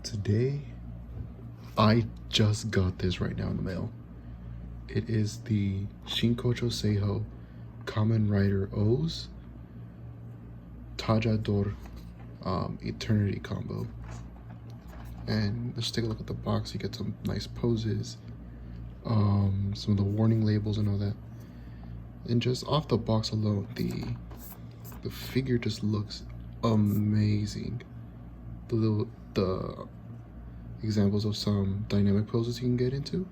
Today, I just got this right now in the mail. It is the Shinkocchou Seihou Kamen Rider O's Tajador Eternity combo. And let's take a look at the box. You get some nice poses, some of the warning labels and all that. And just off the box alone, the figure just looks amazing. The examples of some dynamic poses you can get into,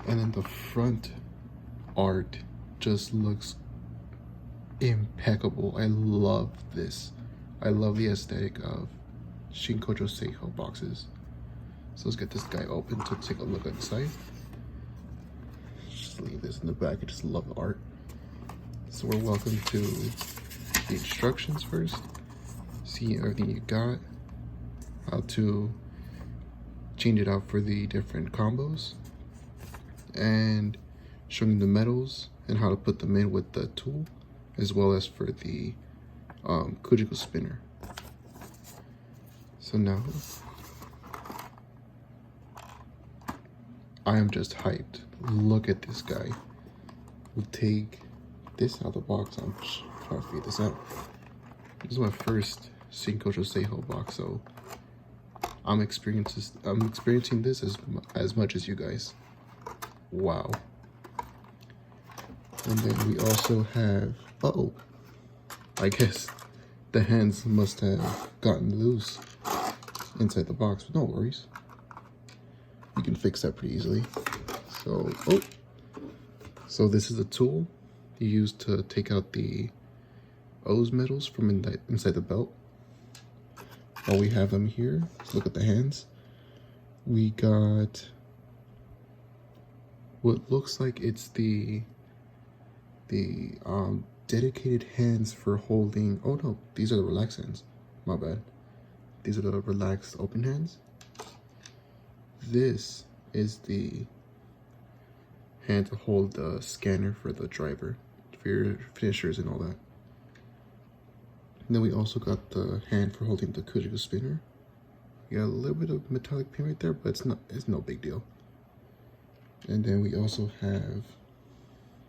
and then the front art just looks impeccable. I love this. I love the aesthetic of Shinkocchou Seihou boxes. So let's get this guy open to take a look inside. Just leave this in the back. I just love the art. So we're welcome to the instructions first. See everything you got, how to change it out for the different combos, and showing the medals and how to put them in with the tool, as well as for the Kujiku spinner. So now I am just hyped. Look at this guy. We'll take this out of the box. I'm trying to figure this out. This is my first Shinkocchou Seihou box, so I'm experiencing this as much as you guys. Wow. And then we also have, I guess the hands must have gotten loose inside the box, but no worries. You can fix that pretty easily. So this is a tool you use to take out the O's medals from inside the belt. While we have them here, let's look at the hands. We got what looks like it's the dedicated hands for holding. Oh no, these are the relaxed hands. My bad. These are the relaxed open hands. This is the hand to hold the scanner for the driver, for your finishers and all that. And then we also got the hand for holding the Kujiku spinner. You got a little bit of metallic pin right there, but it's no big deal. And then we also have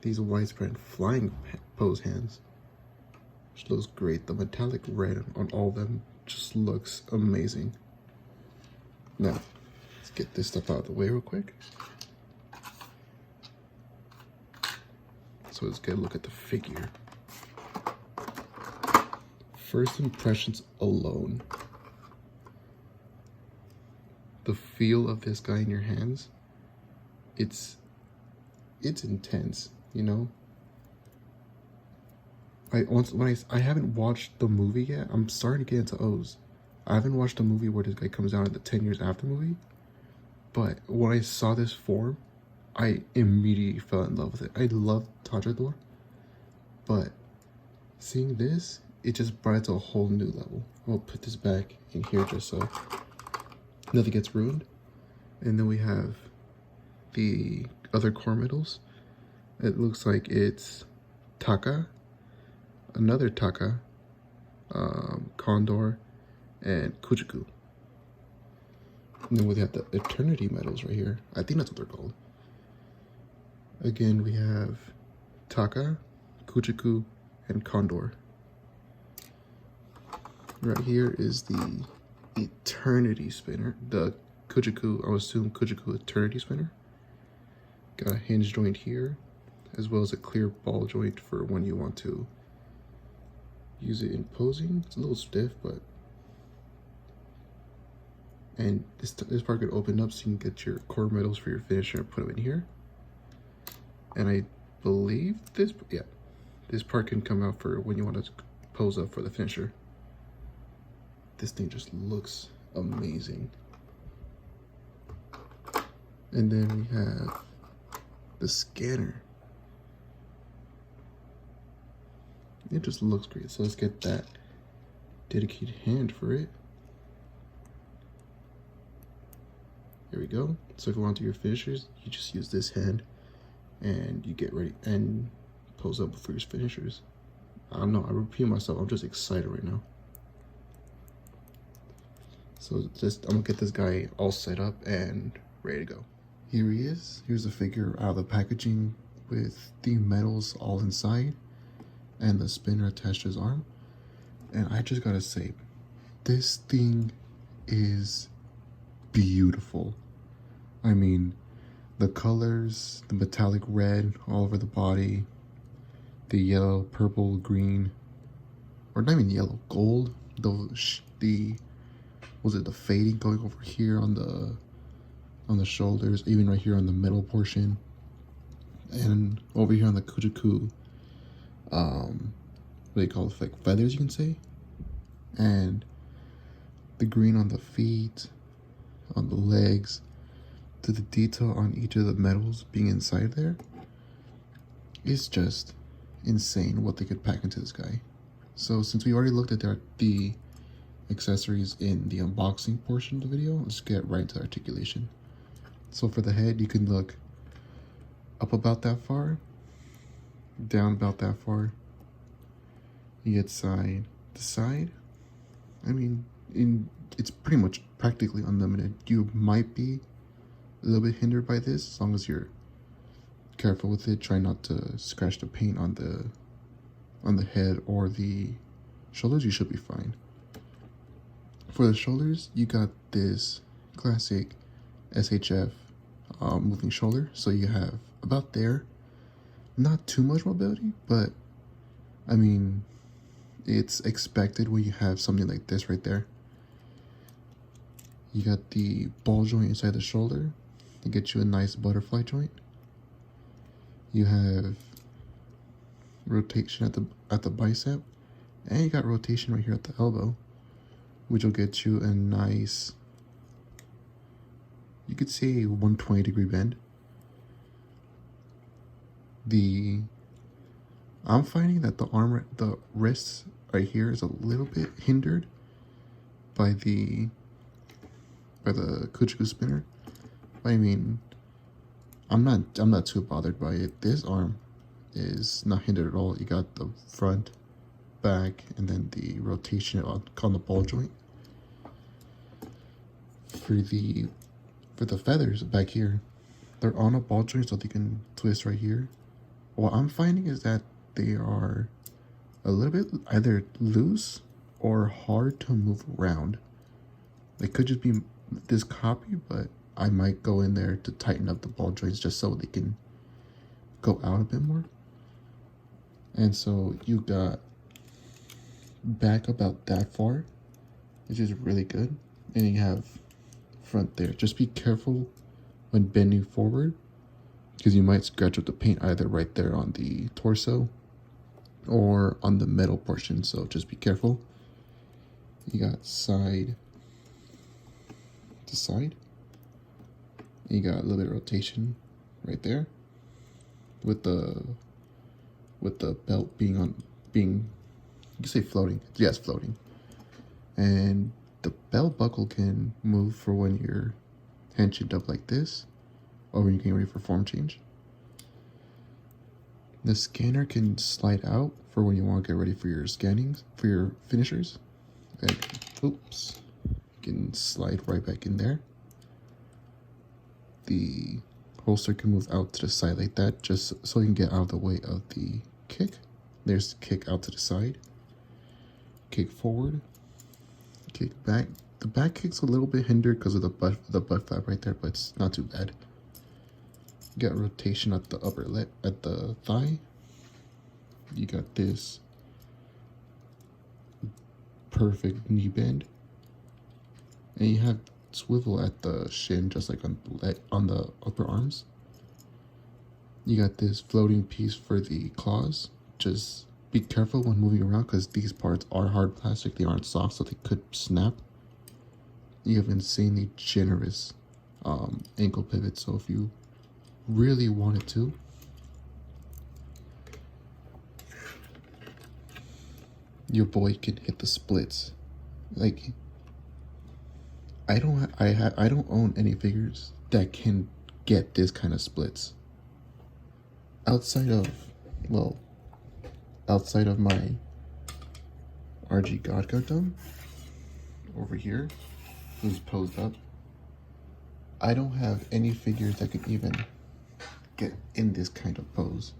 these widespread flying pose hands, which looks great. The metallic red on all of them just looks amazing. Now, let's get this stuff out of the way real quick. So let's get a look at the figure. First impressions alone, the feel of this guy in your hands, it's intense, you know. I haven't watched the movie yet. I'm starting to get into O's. I haven't watched the movie where this guy comes out in the 10 years after movie, but when I saw this form, I immediately fell in love with it. I love Tajador, but seeing this, it just brought it to a whole new level. I'll put this back in here just so nothing gets ruined. And then we have the other core medals. It looks like it's Taka, another Taka, Condor, and Kujiku. And then we have the Eternity medals right here. I think that's what they're called. Again, we have Taka, Kujiku, and Condor. Right here is the Eternity spinner, the Kujiku, I would assume Kujiku Eternity spinner. Got a hinge joint here, as well as a clear ball joint for when you want to use it in posing. It's a little stiff, but and this part could open up so you can get your core medals for your finisher and put them in here. And I believe this part can come out for when you want to pose up for the finisher. This thing just looks amazing. And then we have the scanner. It just looks great. So let's get that dedicated hand for it. There we go. So if you want to do your finishers, you just use this hand and you get ready and pose up for your finishers. I don't know, I repeat myself, I'm just excited right now. So just, I'm gonna get this guy all set up and ready to go. Here he is. Here's the figure out of the packaging with the medals all inside and the spinner attached to his arm. And I just gotta say, this thing is beautiful. I mean, the colors, the metallic red all over the body, the yellow, purple, green, or not even yellow, gold. Was it the fading going over here on the shoulders, even right here on the middle portion, and over here on the kujaku, what do you call it, like feathers, you can say, and the green on the feet, on the legs, to the detail on each of the medals being inside there. It's just insane what they could pack into this guy. So since we already looked at the accessories in the unboxing portion of the video, let's get right into the articulation. So for the head, you can look up about that far, down about that far. You get side to side. I mean, it's pretty much practically unlimited. You might be a little bit hindered by this, as long as you're careful with it. Try not to scratch the paint on the head or the shoulders. You should be fine. For the shoulders, you got this classic SHF moving shoulder. So you have about there, not too much mobility, but I mean, it's expected when you have something like this right there. You got the ball joint inside the shoulder to get you a nice butterfly joint. You have rotation at the bicep, and you got rotation right here at the elbow, which will get you a nice, you could say, 120-degree bend. I'm finding that the wrist right here is a little bit hindered by the Kujaku spinner. I mean, I'm not too bothered by it. This arm is not hindered at all. You got the front, back, and then the rotation on the ball joint. For the feathers back here, they're on a ball joint so they can twist right here. What I'm finding is that they are a little bit either loose or hard to move around. They could just be this copy, but I might go in there to tighten up the ball joints just so they can go out a bit more. And so you got back about that far, which is really good. And you have front there. Just be careful when bending forward, because you might scratch up the paint either right there on the torso or on the middle portion, so just be careful. You got side to side. You got a little bit of rotation right there with the belt being you can say floating. Yes, floating. And the belt buckle can move for when you're hinged up like this, or when you're getting ready for form change. The scanner can slide out for when you want to get ready for your scannings, for your finishers. And oops, you can slide right back in there. The holster can move out to the side like that, just so you can get out of the way of the kick. There's the kick out to the side. Kick forward. Kick back. The back kick's a little bit hindered because of the butt flap right there, but it's not too bad. You got rotation at the upper leg, at the thigh. You got this perfect knee bend, and you have swivel at the shin, just like on the upper arms. You got this floating piece for the claws. Just be careful when moving around, because these parts are hard plastic. They aren't soft, so they could snap. You have insanely generous ankle pivot, so if you really wanted to, your boy can hit the splits. Like, I don't own any figures that can get this kind of splits outside of my RG God Gundam over here. who's posed up. I don't have any figures that can even get in this kind of pose.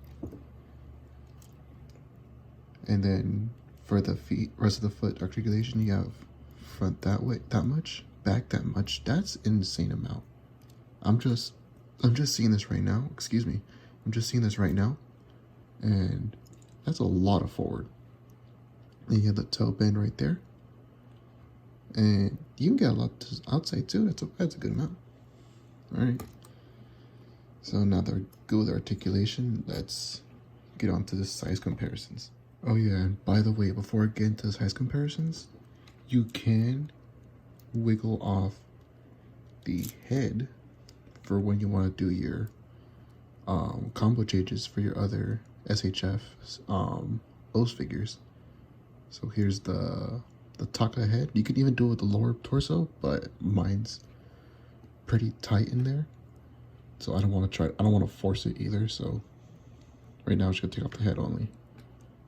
And then for the feet, rest of the foot articulation, you have front that way, that much, back that much. That's an insane amount. I'm just seeing this right now. Excuse me. I'm just seeing this right now, and that's a lot of forward. And you have the toe bend right there, and you can get a lot to outside too. That's a good amount. All right. So now they're good with articulation. Let's get on to the size comparisons. Oh yeah, and by the way, before I get into the size comparisons, you can wiggle off the head for when you want to do your combo changes for your other SHF O's figures. So here's the Taka head. You can even do it with the lower torso, but mine's pretty tight in there. So I don't want to force it either. So right now I'm just gonna take off the head only.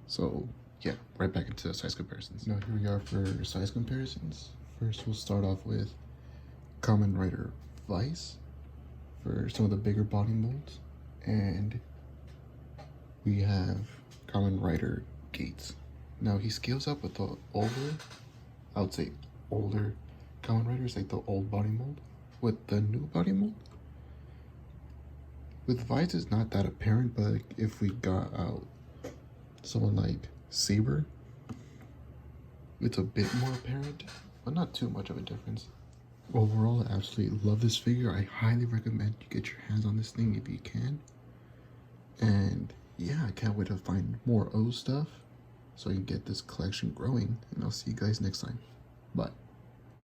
So yeah, right back into the size comparisons. Now here we are for size comparisons. First we'll start off with Kamen Rider Vice for some of the bigger body molds. And we have Kamen Rider Gates. Now he scales up with the older, I would say older Kamen Riders, like the old body mold. With the new body mold, with Vice it's not that apparent, but like if we got out someone like Saber, it's a bit more apparent, but not too much of a difference. Overall, I absolutely love this figure. I highly recommend you get your hands on this thing if you can. And yeah, I can't wait to find more O stuff so I can get this collection growing. And I'll see you guys next time. Bye.